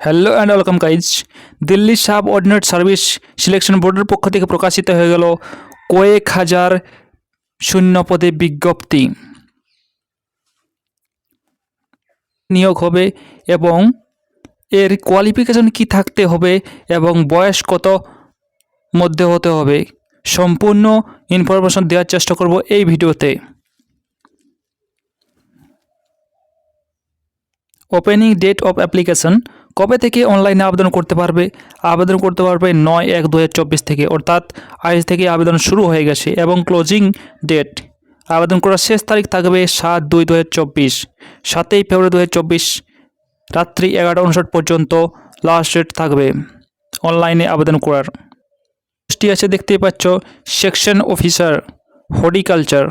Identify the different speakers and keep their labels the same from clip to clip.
Speaker 1: Hello and welcome guys. Delhi sub ordinate service selection বোর্ডের পক্ষ থেকে প্রকাশিত হয়ে গেল কয়েক হাজার শূন্য পদে বিজ্ঞপ্তি। নিয়োগ হবে এবং এর কোয়ালিফিকেশন কি থাকতে হবে এবং বয়স কত মধ্যে হতে হবে, সম্পূর্ণ ইনফরমেশন দেওয়ার চেষ্টা করব এই ভিডিওতে। ওপেনিং ডেট অফ অ্যাপ্লিকেশন, কবে থেকে অনলাইনে আবেদন করতে পারবে? আবেদন করতে পারবে 9/1/2024 থেকে, অর্থাৎ আজ থেকে আবেদন শুরু হয়ে গেছে। এবং ক্লোজিং ডেট, আবেদন করার শেষ তারিখ থাকবে 7/2/2024, 7ই ফেব্রুয়ারি 2024 রাত্রি 11:59 পর্যন্ত লাস্ট ডেট থাকবে অনলাইনে আবেদন করার। পোস্টটি আছে দেখতেই পাচ্ছ সেকশন অফিসার হর্টিকালচার।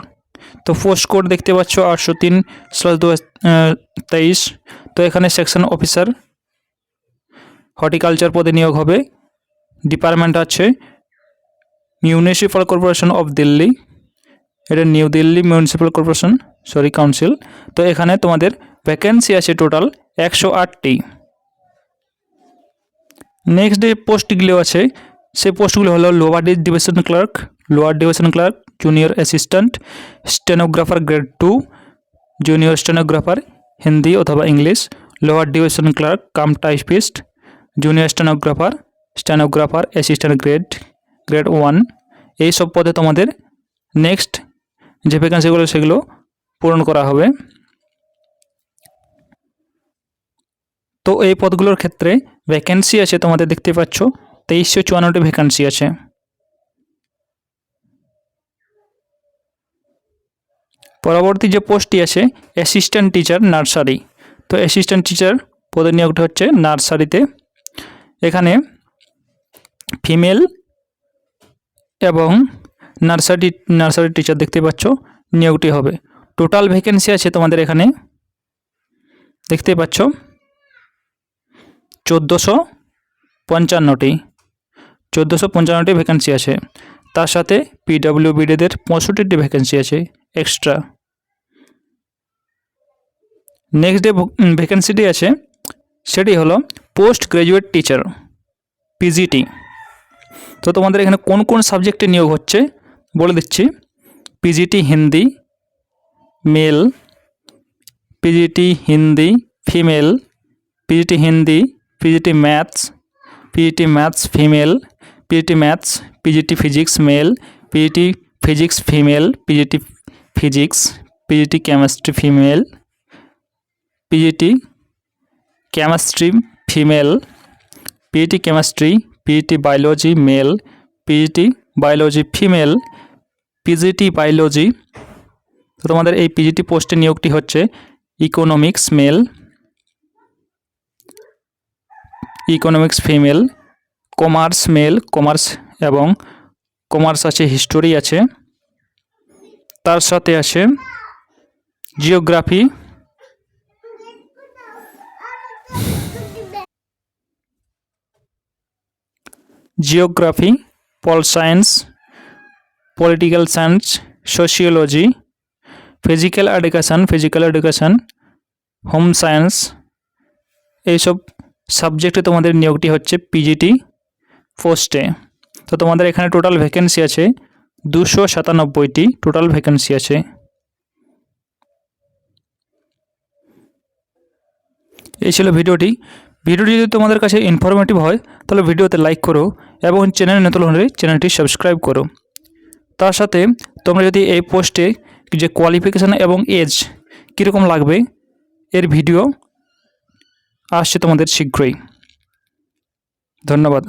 Speaker 1: তো পোস্ট কোড দেখতে পাচ্ছ 803/2023। তো এখানে সেকশন অফিসার হর্টিকালচার পদে নিয়োগ হবে। ডিপার্টমেন্ট আছে মিউনিসিপ্যাল কর্পোরেশন অফ দিল্লি, এটা new Delhi municipal corporation council. তো এখানে তোমাদের ভ্যাকেন্সি আছে টোটাল 108টি। নেক্সট যে পোস্টগুলো আছে সেই পোস্টগুলো হলো lower division clerk, junior assistant, stenographer grade 2, junior stenographer Hindi অথবা English, lower division clerk cum typist, junior stenographer assistant grade 1। এই সব পদে তোমাদের নেক্সট যে ভ্যাকেন্সিগুলো সেগুলো পূরণ করা হবে। তো এই পদগুলোর ক্ষেত্রে ভ্যাকেন্সি আছে তোমাদের দেখতে পাচ্ছ 2354টি ভ্যাকেন্সি আছে। পরবর্তী যে পোস্টটি আছে অ্যাসিস্ট্যান্ট টিচার নার্সারি। তো অ্যাসিস্ট্যান্ট টিচার পদের নিয়োগটা হচ্ছে নার্সারিতে। এখানে ফিমেল এবং নার্সারি টিচার দেখতে পাচ্ছ নিয়োগটি হবে। টোটাল ভ্যাকেন্সি আছে তোমাদের এখানে দেখতে পাচ্ছ 1455টি ভ্যাকেন্সি আছে। তার সাথে পিডব্লিউবিডিদের 65টি ভ্যাকেন্সি আছে এক্সট্রা। নেক্সট যে ভ্যাকেন্সিটি আছে সেটি হলো পোস্ট গ্র্যাজুয়েট টিচার পিজিটি। তো তোমাদের এখানে কোন কোন সাবজেক্টে নিয়োগ হচ্ছে বলে দিচ্ছি। PGT Hindi male, PGT Hindi female, PGT Hindi, PGT maths female, PGT maths, PGT physics male, PGT physics female, PGT physics, PGT chemistry female, PGT chemistry female, PGT chemistry, PGT biology male, PGT biology female, PGT biology. তো তোমাদের এই PGT পোস্টে নিয়োগটি হচ্ছে economics male, economics female, commerce male, commerce এবং commerce আছে, history আছে, তার সাথে আছে geography, pol science, political science, sociology, physical education, home science. এইসব সাবজেক্টে তোমাদের নিয়োগটি হচ্ছে পিজিটি পোস্টে। তো তোমাদের এখানে টোটাল ভ্যাকেন্সি আছে 297টি টোটাল ভ্যাকেন্সি আছে। এই ছিল ভিডিওটি যদি তোমাদের কাছে ইনফরমেটিভ হয় তাহলে ভিডিওতে লাইক করো এবং চ্যানেলে নতুন হলে চ্যানেলটি সাবস্ক্রাইব করো। তার সাথে তোমরা যদি এই পোস্টে যে কোয়ালিফিকেশান এবং এজ কীরকম লাগবে এর ভিডিও আসছে তোমাদের শীঘ্রই। ধন্যবাদ।